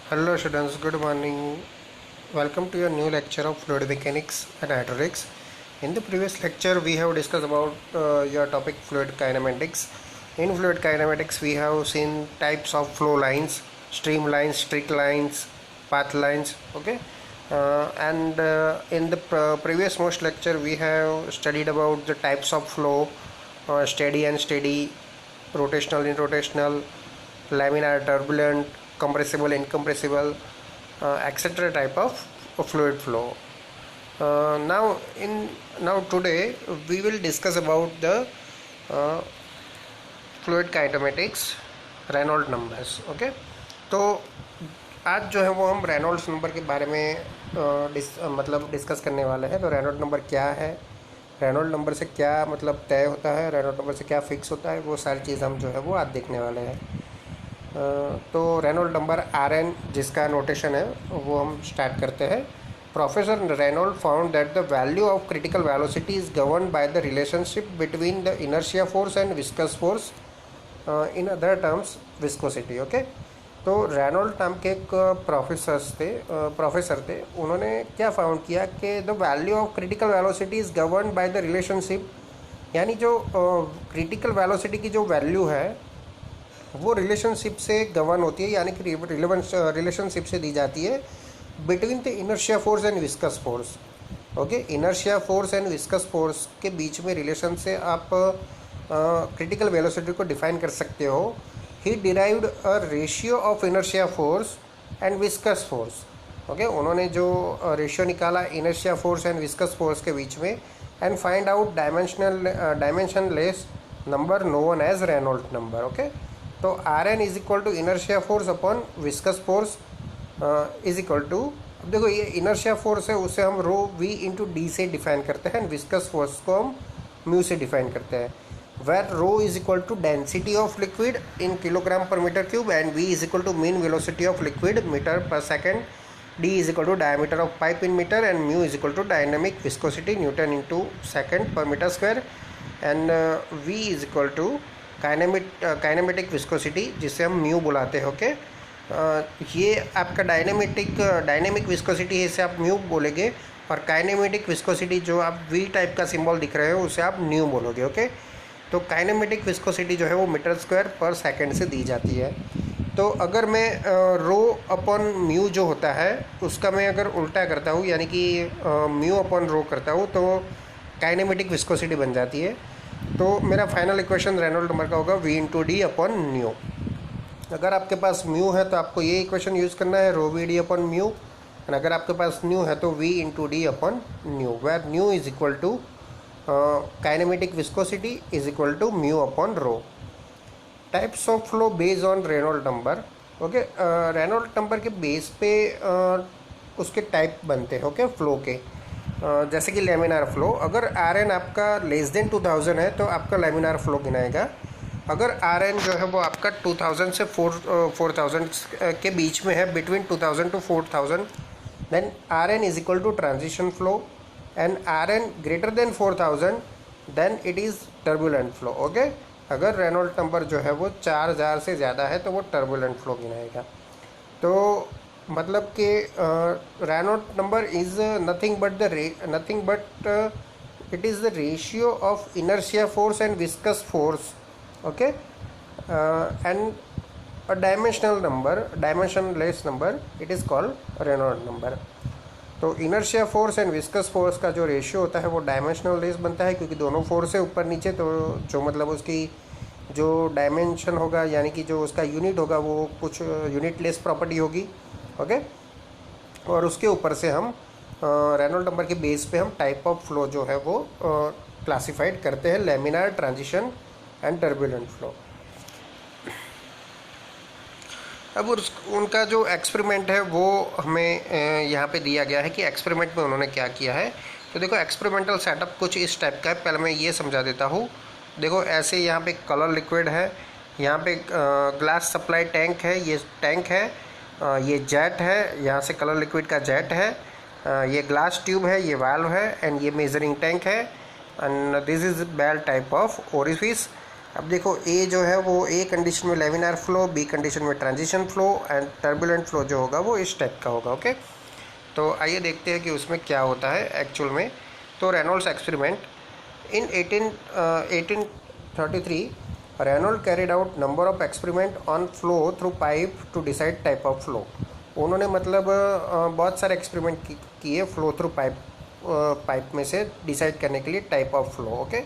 Hello students, good morning. Welcome to your new lecture of fluid mechanics and hydraulics. In the previous lecture, we have discussed about your topic fluid kinematics. In fluid kinematics, we have seen types of flow lines, stream lines, streak lines, path lines. Okay, and in the previous most lecture, we have studied about the types of flow, steady and steady, rotational, irrotational, laminar, turbulent, compressible, incompressible, etc. type of fluid flow. Now today we will discuss about the uh, fluid kinematics, Reynold numbers. Okay, तो आज जो है वो हम Reynolds number के बारे में मतलब डिस्कस करने वाले हैं. तो रेनॉल्ड नंबर क्या है, रेनॉल्ड नंबर से क्या मतलब तय होता है, रेनॉल्ड नंबर से क्या फिक्स होता है, वो सारी चीज़ हम जो है वो आज देखने वाले हैं. तो रेनॉल्ड नंबर आर एन जिसका नोटेशन है वो हम स्टार्ट करते हैं. Professor Reynold found that the value of critical velocity is govern by the relationship between the inertia force and viscous force, in other terms viscosity. Okay, तो Reynold नाम के एक प्रोफेसर थे. उन्होंने क्या फाउंड किया कि the value of critical velocity is govern by the relationship, यानी जो क्रिटिकल वेलोसिटी की जो वैल्यू है वो रिलेशनशिप से गवर्न होती है, यानी कि रिलेशनशिप से दी जाती है between the inertia force and viscous force. Okay, inertia force and viscous force के बीच में रिलेशन से आप क्रिटिकल वेलोसिटी को डिफाइन कर सकते हो. He derived a ratio of inertia force and viscous force. Okay, उन्होंने जो रेशियो निकाला inertia force and viscous force के बीच में, and find out dimensionless number known as Reynold number. Okay, तो R N is equal to inertia force upon viscous force is equal to, अब देखो ये इनर्शिया फोर्स है उसे हम रो वी इंटू डी से डिफाइन करते हैं, विस्कस फोर्स को हम म्यू से डिफाइन करते हैं. Where rho is equal to density of liquid in kilogram per metre cube and V is equal to mean velocity of liquid metre per second. D is equal to diameter of pipe in metre and mu is equal to dynamic viscosity newton into second per metre square. And V is equal to kinematic viscosity जिसे हम mu बुलाते हैं. Okay, ये आपका dynamic viscosity है, इसे आप mu बोलेंगे, और काइनेमेटिक विस्कोसिटी जो आप वी टाइप का सिंबल दिख रहे हो उसे आप न्यू बोलोगे. ओके, तो काइनेमेटिक विस्कोसिटी जो है वो मीटर स्क्वायर पर सेकंड से दी जाती है. तो अगर मैं रो अपॉन म्यू जो होता है उसका मैं अगर उल्टा करता हूँ, यानी कि म्यू अपॉन रो करता हूँ, तो काइनेमेटिक विस्कोसिटी बन जाती है. तो मेरा फाइनल इक्वेशन रेनॉल्ड नंबर का होगा V into D upon mu. अगर आपके पास म्यू है तो आपको ये इक्वेशन यूज़ करना है, rho V D upon mu. And अगर आपके पास न्यू है तो V into D upon nu, where nu is equal to kinematic viscosity is equal to mu upon rho. Types of flow based on Reynold number. Okay, Reynold number के base पे उसके type बनते हैं. Okay, flow के जैसे कि laminar flow, अगर are N आपका लेस देन 2000 है तो आपका लेमिनार फ्लो गिनाएगा. अगर आर एन जो है वो आपका 2000 से 4000 के बीच में है, between 2000 to 4000, then R N is equal to transition flow. And R N greater than 4000 then it is turbulent flow. Okay, अगर रेनॉल्ड नंबर जो है वो 4000 से ज़्यादा है तो वो टर्बुलेंट फ्लो गिनाएगा. तो मतलब कि Reynold number is nothing but it is the ratio of inertia force and viscous force. Okay, and a dimensionless number it is called Reynold number. तो inertia force and viscous force का जो ratio होता है वो dimensionless बनता है, क्योंकि दोनों फोर्स है ऊपर नीचे, तो जो मतलब उसकी जो डायमेंशन होगा, यानी कि जो उसका यूनिट होगा वो कुछ यूनिटलेस प्रॉपर्टी होगी. ओके, और उसके ऊपर से हम रेनॉल्ड नंबर के बेस पे हम टाइप ऑफ फ्लो जो है वो क्लासिफाइड करते हैं, laminar, transition and turbulent flow. अब उनका जो एक्सपेरिमेंट है वो हमें यहाँ पे दिया गया है कि एक्सपेरिमेंट में उन्होंने क्या किया है. तो देखो एक्सपेरिमेंटल सेटअप कुछ इस टाइप का है. पहले मैं ये समझा देता हूँ. देखो ऐसे यहाँ पे कलर लिक्विड है, यहाँ पे ग्लास सप्लाई टैंक है, ये टैंक है, ये जेट है, यहाँ से कलर लिक्विड का जेट है, ये ग्लास ट्यूब है, ये वाल्व है, एंड ये मेजरिंग टैंक है, and this is bell type of orifice. अब देखो ए जो है वो ए कंडीशन में लेमिनार फ्लो, बी कंडीशन में transition flow and turbulent flow जो होगा वो इस टाइप का होगा। ओके, तो आइए देखते हैं कि उसमें क्या होता है एक्चुअल में। तो Reynolds experiment in 1833 Reynold carried out number of experiment on flow through pipe to decide type of flow. उन्होंने मतलब बहुत सारे एक्सपेरिमेंट किए फ्लो थ्रू पाइप में से डिसाइड करने के लिए type of flow. Okay,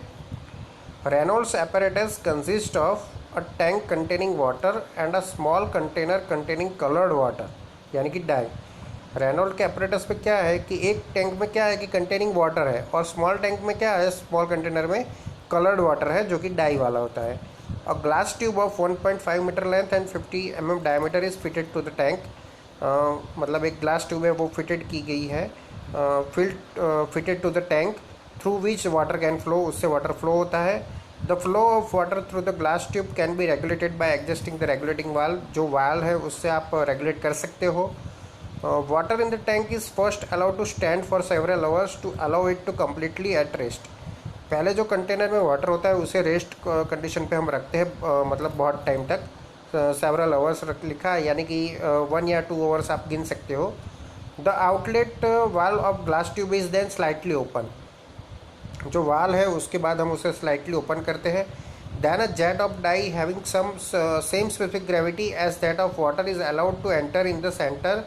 Reynolds apparatus consists of a tank containing water and a small container containing colored water, यानी कि डाई। रेनॉल्ड के apparatus पे क्या है कि एक टैंक में क्या है कि कंटेनिंग वाटर है और स्मॉल टैंक में क्या है, स्मॉल कंटेनर में कलर्ड वाटर है जो कि डाई वाला होता है। और glass tube of 1.5 metre length and 50 mm diameter is fitted to the tank. मतलब एक ग्लास ट्यूब है वो फिटेड की गई है, fitted to the tank through which water can flow, उससे वाटर फ्लो होता है। The flow of water through the glass tube can be regulated by adjusting the regulating valve, जो वाल्व है उससे आप रेगुलेट कर सकते हो। Water in the tank is first allowed to stand for several hours to allow it to completely at rest. पहले जो container में वाटर होता है उसे रेस्ट कंडीशन पे हम रखते हैं, मतलब बहुत टाइम तक, सेवरल आवर्स लिखा है, यानी कि 1 या 2 आवर्स आप गिन सकते हो। The outlet valve of glass tube is then slightly open, जो वाल है उसके बाद हम उसे स्लाइटली ओपन करते हैं। Then a jet of dye having some same specific gravity as that of water is allowed to enter in the centre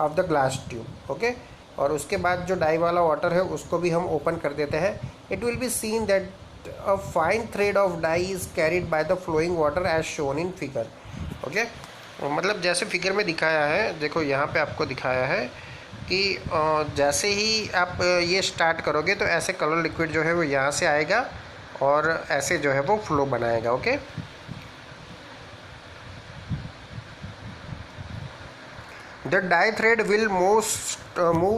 of the glass tube. Okay, और उसके बाद जो डाई वाला वाटर है उसको भी हम ओपन कर देते हैं। It will be seen that a fine thread of dye is carried by the flowing water as shown in figure. Okay, मतलब जैसे फिगर में दिखाया है, देखो यहाँ पे आपको दिखाया है कि जैसे ही आप ये स्टार्ट करोगे तो ऐसे कलर लिक्विड जो है वो यहाँ से आएगा और ऐसे जो है वो फ्लो बनाएगा। Okay, the dye thread will move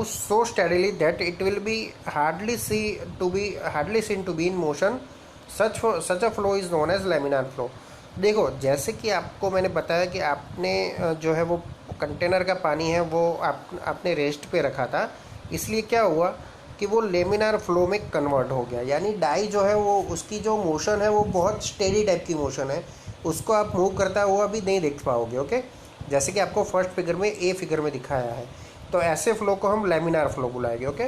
so steadily that it will be hardly seen to be in motion. Such a flow is known as laminar flow. देखो जैसे कि आपको मैंने बताया कि आपने जो है वो कंटेनर का पानी है वो आपने रेस्ट पे रखा था, इसलिए क्या हुआ कि वो लेमिनार फ्लो में कन्वर्ट हो गया। यानी डाई जो है वो उसकी जो मोशन है वो बहुत स्टेडी टाइप की मोशन है, उसको आप मूव करता हुआ भी नहीं देख पाओगे। ओके, जैसे कि आपको फर्स्ट फिगर में ए फिगर में दिखाया है, तो ऐसे फ्लो को हम लेमिनार फ्लो बुलाएंगे। Okay,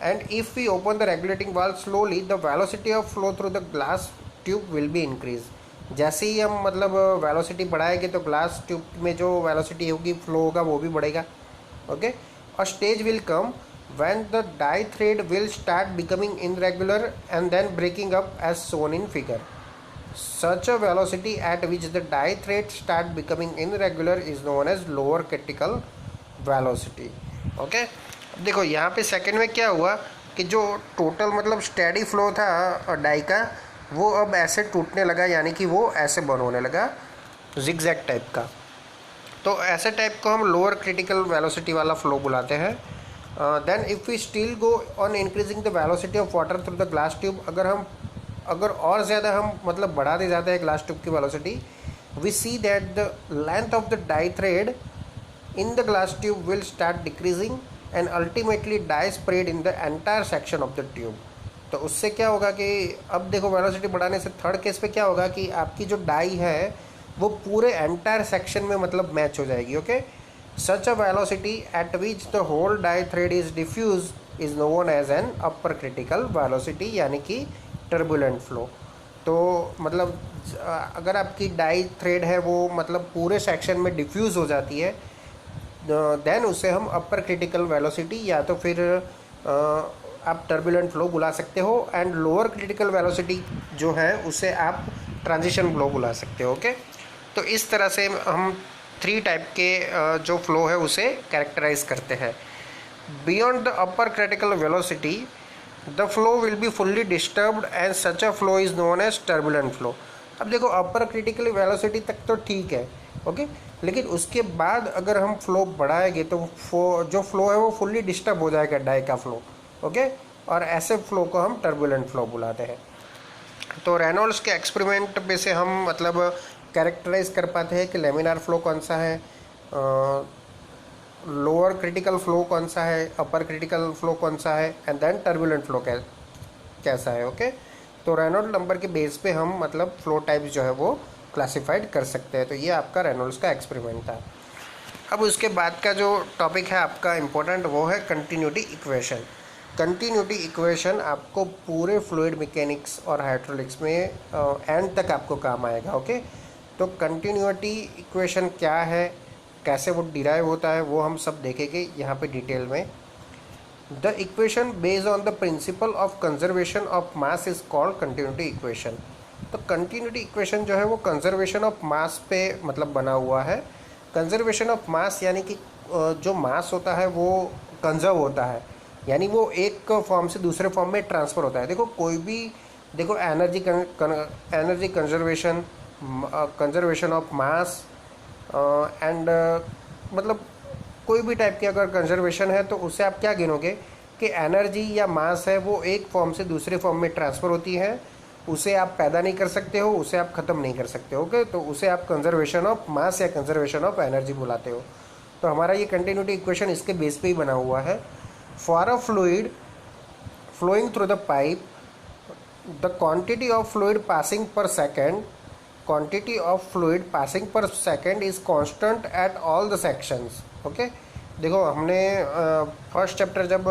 and if we open the regulating valve slowly the velocity of flow through the glass tube will be increase. जैसे ही हम मतलब वेलोसिटी बढ़ाएंगे तो ग्लास ट्यूब में जो वेलोसिटी होगी, फ्लो होगा, वो भी बढ़ेगा। ओके, और stage will come when the dye thread will start becoming irregular and then breaking up as shown in figure. Such a velocity at which the die thread start becoming irregular is known as lower critical velocity. Okay, अब देखो यहाँ पे second में क्या हुआ कि जो total मतलब स्टेडी फ्लो था डाई का, वो अब ऐसे टूटने लगा, यानी कि वो ऐसे बर्न होने लगा जिगजैग टाइप का। तो ऐसे टाइप को हम लोअर क्रिटिकल वेलोसिटी वाला फ्लो बुलाते हैं। Then if we still go on increasing the velocity of water through the glass tube, अगर और ज़्यादा हम मतलब बढ़ाते जाते हैं ग्लास ट्यूब की velocity, we see that the length of the dye thread in the glass tube will start decreasing and ultimately dye spread in the entire section of the tube. तो उससे क्या होगा कि अब देखो वेलोसिटी बढ़ाने से थर्ड केस पे क्या होगा कि आपकी जो डाई है वो पूरे एंटायर सेक्शन में मतलब मैच हो जाएगी। Okay, such a velocity at which the whole dye thread is diffuse is known as an upper critical velocity, यानी कि टर्बुलेंट फ्लो। तो मतलब अगर आपकी डाई थ्रेड है वो मतलब पूरे सेक्शन में डिफ्यूज़ हो जाती है, देन उसे हम अपर क्रिटिकल वेलोसिटी या तो फिर आप टर्बुलेंट फ्लो बुला सकते हो, एंड लोअर क्रिटिकल वेलोसिटी जो है उसे आप ट्रांजिशन फ्लो बुला सकते हो। ओके, तो इस तरह से हम 3 टाइप के जो फ्लो है उसे कैरेक्टराइज करते हैं। Beyond the upper critical velocity the flow will be fully disturbed and such a flow is known as turbulent flow. अब देखो अपर क्रिटिकल वेलोसिटी तक तो ठीक है, ओके, लेकिन उसके बाद अगर हम फ्लो बढ़ाएंगे तो जो फ्लो है वो फुल्ली डिस्टर्ब हो जाएगा डाई का फ्लो। ओके, और ऐसे फ्लो को हम टर्बुलेंट फ्लो बुलाते हैं। तो रेनॉल्ड्स के एक्सपेरिमेंट में से हम मतलब कैरेक्टराइज कर पाते हैं कि लेमिनार फ्लो कौन सा है, लोअर क्रिटिकल फ्लो कौन सा है, अपर क्रिटिकल फ्लो कौन सा है, एंड देन टर्बुलेंट फ्लो कैसा है। ओके, तो रेनॉल्ड नंबर के बेस पे हम मतलब फ्लो टाइप्स जो है वो क्लासिफाइड कर सकते हैं। तो ये आपका रेनॉल्ड्स का एक्सपेरिमेंट था। अब उसके बाद का जो टॉपिक है आपका इम्पोर्टेंट वो है कंटिन्यूटी इक्वेशन। कंटिन्यूटी इक्वेशन आपको पूरे फ्लूइड मैकेनिक्स और हाइड्रोलिक्स में एंड तक आपको काम आएगा। ओके, तो कंटिन्यूटी इक्वेशन क्या है, कैसे वो डिराइव होता है, वो हम सब देखेंगे यहाँ पे डिटेल में। The equation based on the principle of conservation of mass is called continuity equation. तो कंटिन्यूटी इक्वेशन जो है वो कंजर्वेशन ऑफ मास पे मतलब बना हुआ है। कंजर्वेशन ऑफ मास यानी कि जो मास होता है वो कंजर्व होता है, यानी वो एक फॉर्म से दूसरे फॉर्म में ट्रांसफ़र होता है। देखो कोई भी, देखो energy conservation, conservation of mass and मतलब कोई भी टाइप की अगर कंजर्वेशन है तो उससे आप क्या गिनोगे कि एनर्जी या मास है वो एक फॉर्म से दूसरे फॉर्म में ट्रांसफ़र होती है। उसे आप पैदा नहीं कर सकते हो, उसे आप ख़त्म नहीं कर सकते हो। ओके, तो उसे आप कंजर्वेशन ऑफ मास या कंजर्वेशन ऑफ एनर्जी बुलाते हो। तो हमारा ये कंटिन्यूटी इक्वेशन इसके बेस पे ही बना हुआ है। For a fluid flowing through the pipe, the quantity of fluid passing per second, quantity of fluid passing per second is constant at all the sections। Okay, देखो हमने फर्स्ट चैप्टर जब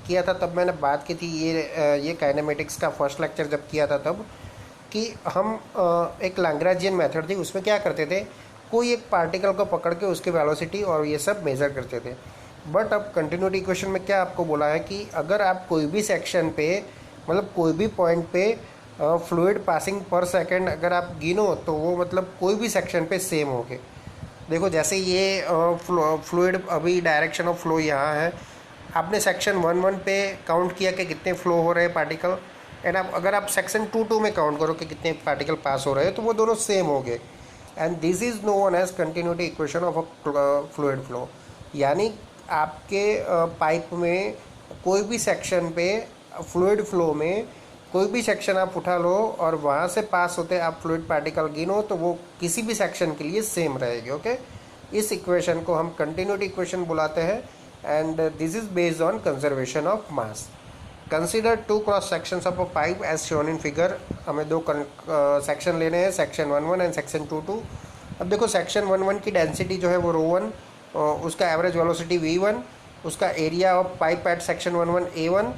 किया था तब मैंने बात की थी ये काइनेमेटिक्स का फर्स्ट लेक्चर जब किया था तब, कि हम एक लैग्रेंजियन मेथड थी, उसमें क्या करते थे, कोई एक पार्टिकल को पकड़ के उसकी वेलोसिटी और ये सब मेज़र करते थे। बट अब कंटिन्यूटी इक्वेशन में क्या आपको बोला है कि अगर आप कोई भी सेक्शन पे मतलब कोई भी पॉइंट पे फ्लूइड पासिंग पर सेकंड अगर आप गिनो तो वो मतलब कोई भी सेक्शन पे सेम होगे। देखो जैसे ये फ्लूइड अभी डायरेक्शन ऑफ फ्लो यहाँ है, आपने सेक्शन 1-1 पे काउंट किया कि कितने फ्लो हो रहे हैं पार्टिकल, एंड आप अगर आप सेक्शन 2-2 में काउंट करो कि कितने पार्टिकल पास हो रहे हैं तो वो दोनों सेम हो गए। And this is known as continuity equation of a fluid flow. यानी आपके पाइप में कोई भी सेक्शन पे फ्लूइड फ्लो में कोई भी सेक्शन आप उठा लो और वहाँ से पास होते आप फ्लूइड पार्टिकल गिनो तो वो किसी भी सेक्शन के लिए सेम रहेगी। ओके, इस इक्वेशन को हम कंटिन्यूटी इक्वेशन बुलाते हैं and this is based on conservation of mass. Consider 2 cross sections of a pipe as shown in figure. हमें 2 सेक्शन लेने हैं, सेक्शन 1-1 एंड सेक्शन 2-2। अब देखो सेक्शन 1-1 की डेंसिटी जो है वो ρ1, उसका एवरेज वेलोसिटी v1, उसका area of pipe at section 1-1 a1,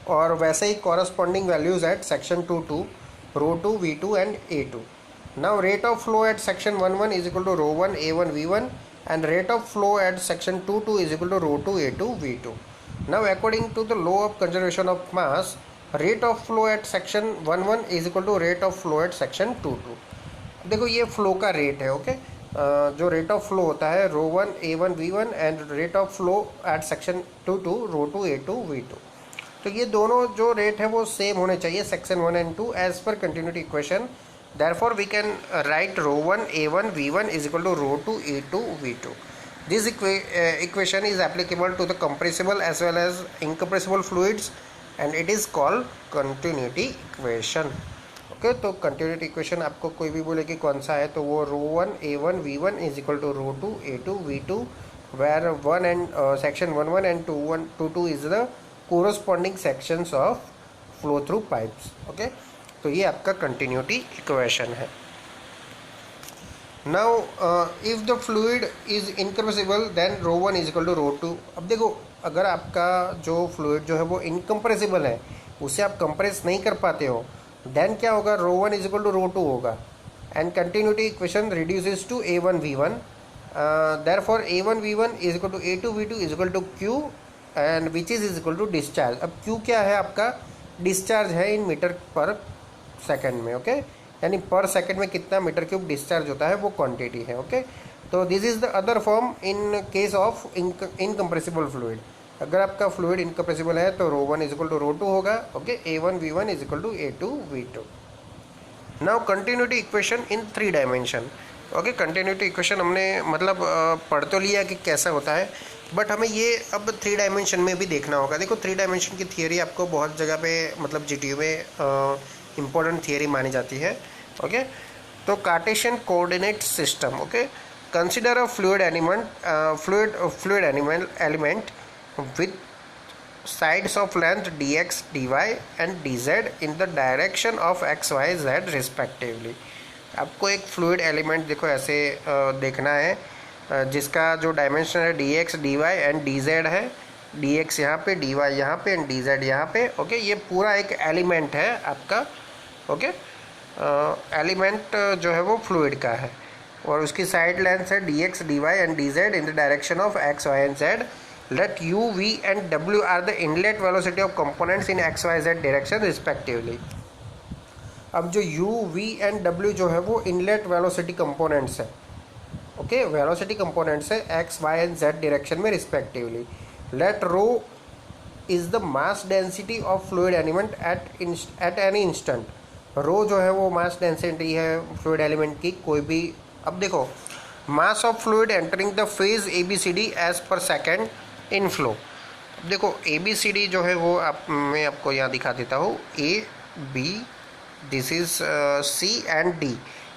और वैसे ही corresponding values at section 2-2 ρ2 v2 and a2। Now rate of flow at section 1-1 is equal to ρ1 a1 v1 and rate of flow at section 2-2 is equal to ρ2 a2 v2। Now according to the law of conservation of mass, rate of flow at section 1-1 is equal to rate of flow at section 2-2। देखो ये flow का rate है। Okay, जो rate of flow होता है ρ1 a1 v1 and rate of flow at section 2-2 ρ2 a2 v2। तो ये दोनों जो रेट है वो सेम होने चाहिए सेक्शन 1 एंड 2 एज पर continuity equation. Therefore we can write ρ1 a1 v1 is equal to ρ2 a2 v2। This equation is applicable to the compressible as well as incompressible fluids and it is called continuity equation. Okay, तो continuity equation आपको कोई भी बोले कि कौन सा है तो वो ρ1 a1 v1 is equal to ρ2 a2 v2, where 1 and section 1-1 and 2-2 is the corresponding sections of flow through pipes. Okay, तो ये आपका कंटिन्यूटी इक्वेशन है। Now if the fluid is incompressible then ρ1 is equal to ρ2। अब देखो अगर आपका जो fluid जो है वो इनकम्प्रेसिबल है, उसे आप कंप्रेस नहीं कर पाते हो, देन क्या होगा, ρ1 इज इक्वल टू ρ2 होगा and continuity equation reduces to a1 v1। Therefore a1 v1 is equal to a2 v2 is equal to q and which is equal to discharge. अब Q क्या है, आपका डिस्चार्ज है in metre per second में। ओके, यानी per second में कितना मीटर क्यूब डिस्चार्ज होता है वो क्वांटिटी है। ओके, तो this is the other form in case of incompressible fluid. अगर आपका फ्लूइड इनकम्प्रेसिबल है तो ρ1 इज इक्वल टू ρ2 होगा। Okay, a1 v1 is equal to a2 v2। Now continuity equation in 3 dimension. Okay, continuity equation हमने मतलब पढ़ तो लिया कि कैसा होता है, बट हमें ये अब 3 डायमेंशन में भी देखना होगा। देखो 3 डायमेंशन की थियरी आपको बहुत जगह पे मतलब जीटीयू में इम्पोर्टेंट थियरी मानी जाती है। ओके, तो Cartesian coordinate system. Okay, consider a fluid element with sides of length dx dy and dz in the direction of x y z respectively। आपको एक फ्लूइड एलिमेंट देखो ऐसे देखना है, जिसका जो डायमेंशन है dx dy एंड dz है, dx यहाँ पे, dy यहाँ पे एंड dz यहाँ पे। ओके, ये पूरा एक एलिमेंट है आपका। ओके, एलिमेंट जो है वो फ्लूइड का है और उसकी साइड लेंथ है dx dy and dz in the direction of x y and z। Let u, v and w are the inlet velocity of components in x y z direction respectively। अब जो u, v and w जो है वो inlet velocity components है। Okay, velocity components है x, y and z direction में respectively. Let rho is the mass density of fluid element at any instant. Rho जो है वो मास डेंसिटी है फ्लूइड एलिमेंट की कोई भी। अब देखो, mass of fluid entering the face ABCD as per second inflow. देखो ABCD जो है वो मैं आपको यहाँ दिखा देता हूँ, A B, this is C and D।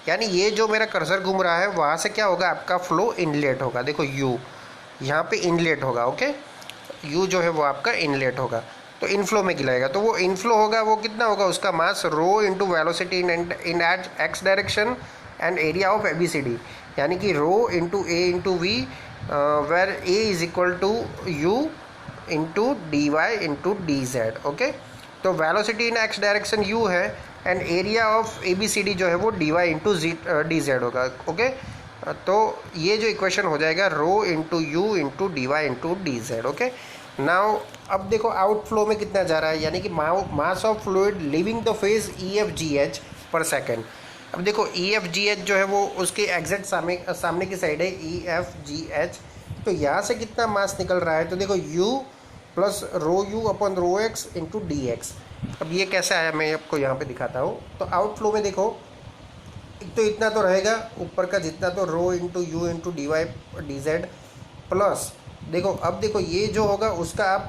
यानी ये जो मेरा कर्सर घूम रहा है वहाँ से क्या होगा, आपका फ्लो इनलेट होगा। देखो U यहाँ पे इनलेट होगा। ओके, U जो है वो आपका इनलेट होगा, तो इनफ्लो में गिलाएगा। तो वो इनफ्लो होगा, वो कितना होगा, उसका mass rho into velocity in at x direction and area of ABCD, यानी कि rho into A into V, where A is equal to U into DY into DZ। Okay, तो velocity in x direction U है and area of ABCD जो है वो DY into DZ होगा। Okay, तो ये जो इक्वेशन हो जाएगा rho into U into DY into DZ। Okay, now अब देखो आउटफ्लो में कितना जा रहा है, यानी कि मास of fluid living the phase EFGH पर सेकेंड। अब देखो EFGH जो है वो उसके एग्जैक्ट सामने की साइड है EFGH, तो यहाँ से कितना मास निकल रहा है, तो देखो U प्लस रो U अपन रो x इंटू DX। अब ये कैसे आया मैं आपको यहाँ पे दिखाता हूँ। तो आउटफ्लो में देखो, एक तो इतना तो रहेगा ऊपर का जितना, तो rho into U into DY DZ plus देखो, अब देखो ये जो होगा उसका आप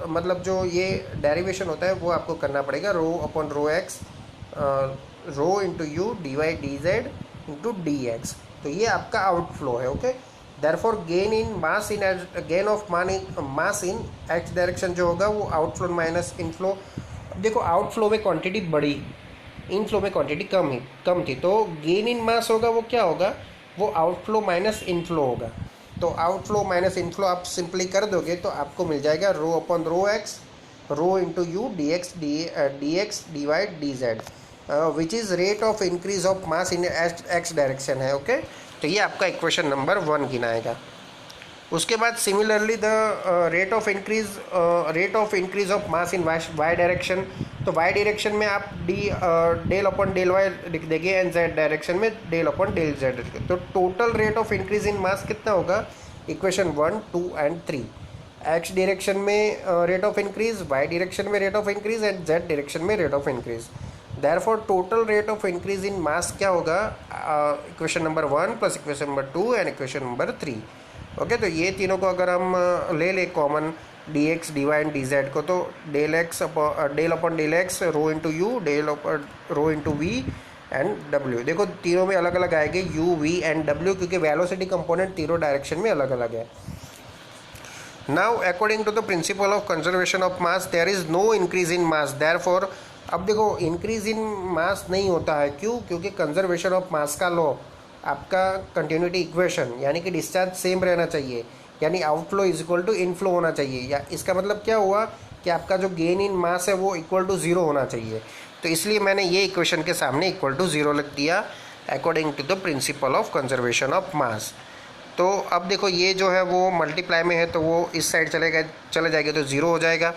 मतलब जो ये डेरिवेशन होता है वो आपको करना पड़ेगा, rho upon rho x rho into U DY DZ into DX। तो ये आपका आउटफ्लो है। Okay, therefore gain in mass in gain of mass in x direction जो होगा वो आउटफ्लो माइनस इनफ्लो। अब देखो आउटफ्लो में क्वांटिटी बढ़ी, इनफ्लो में क्वांटिटी कम थी, तो गेन इन मास होगा वो क्या होगा, वो आउटफ्लो माइनस इनफ्लो होगा। तो आउटफ्लो माइनस इनफ्लो आप सिंपली कर दोगे तो आपको मिल जाएगा rho upon rho x rho into u DX DY DZ, which is rate of increase of mass in x direction है। ओके, तो ये आपका इक्वेशन नंबर 1 गिनाएगा। उसके बाद similarly the rate of increase of mass in y direction. तो y direction में आप डेल अपन डेल वाई लिख देंगे एंड जेड डायरेक्शन में डेल अपन डेल जेड। तो total rate of increase in mass कितना होगा, इक्वेशन 1, 2 एंड 3। एक्स डायरेक्शन में rate of increase, y direction में rate of increase and z direction में rate of increase. Therefore total rate of increase in mass क्या होगा, equation number 1 plus equation number 2 and equation number 3। Okay, तो ये तीनों को अगर हम ले ले common DX DY and DZ को, तो del upon del x rho into u del upon rho into V and W। देखो तीनों में अलग अलग आएंगे U V एंड W, क्योंकि वेलोसिटी कंपोनेंट तीनों डायरेक्शन में अलग अलग है। Now according to the principle of conservation of mass there is no increase in mass. Therefore अब देखो इंक्रीज इन मास नहीं होता है, क्यों, क्योंकि कंजर्वेशन ऑफ मास का लॉ आपका कंटिन्यूटी इक्वेशन, यानी कि डिस्चार्ज सेम रहना चाहिए, यानी outflow is equal to inflow होना चाहिए। या इसका मतलब क्या हुआ कि आपका जो गेन इन मास है वो इक्वल टू 0 होना चाहिए। तो इसलिए मैंने ये इक्वेशन के सामने इक्वल टू 0 लिख दिया according to the principle of conservation of mass. तो अब देखो ये जो है वो मल्टीप्लाई में है, तो वो इस साइड चले जाएगा तो 0 हो जाएगा।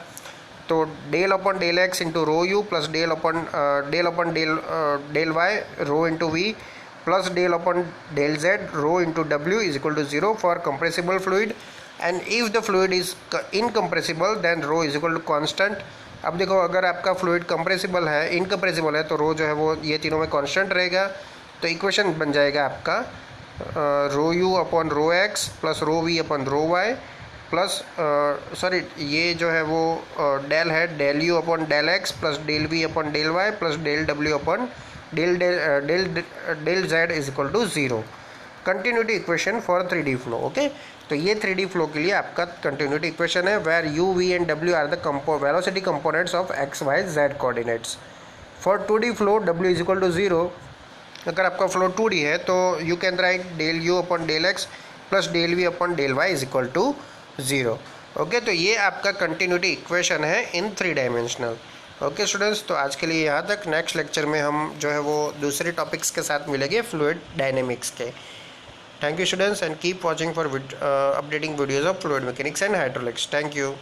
तो del upon del x into rho u plus del upon del y rho into v plus del upon del z rho into डब्ल्यू is equal to 0 for compressible fluid and if the fluid is incompressible then rho is equal to constant. अब देखो अगर आपका fluid compressible है, incompressible है, तो रो जो है वो ये तीनों में कांस्टेंट रहेगा। तो इक्वेशन बन जाएगा आपका rho u upon rho x plus rho v upon rho y plus sorry ये जो है वो डेल है del u upon del x plus del v upon del y plus del डब्ल्यू upon del z is equal to 0। Continuity equation for 3D flow. Okay, तो ये 3D flow के लिए आपका कंटिन्यूटी इक्वेशन है, where u, v and w are the velocity components of x, y, z coordinates. For 2D flow w is equal to 0। अगर आपका flow 2D है तो you can write del u upon del x plus del v upon del y is equal to 0। Okay, तो ये आपका continuity equation है इन 3 dimensional. Okay students, तो आज के लिए यहाँ तक। नेक्स्ट लेक्चर में हम जो है वो दूसरे टॉपिक्स के साथ मिलेंगे फ्लूइड डायनेमिक्स के। Thank you students, and keep watching for updating videos of fluid mechanics and hydraulics. Thank you.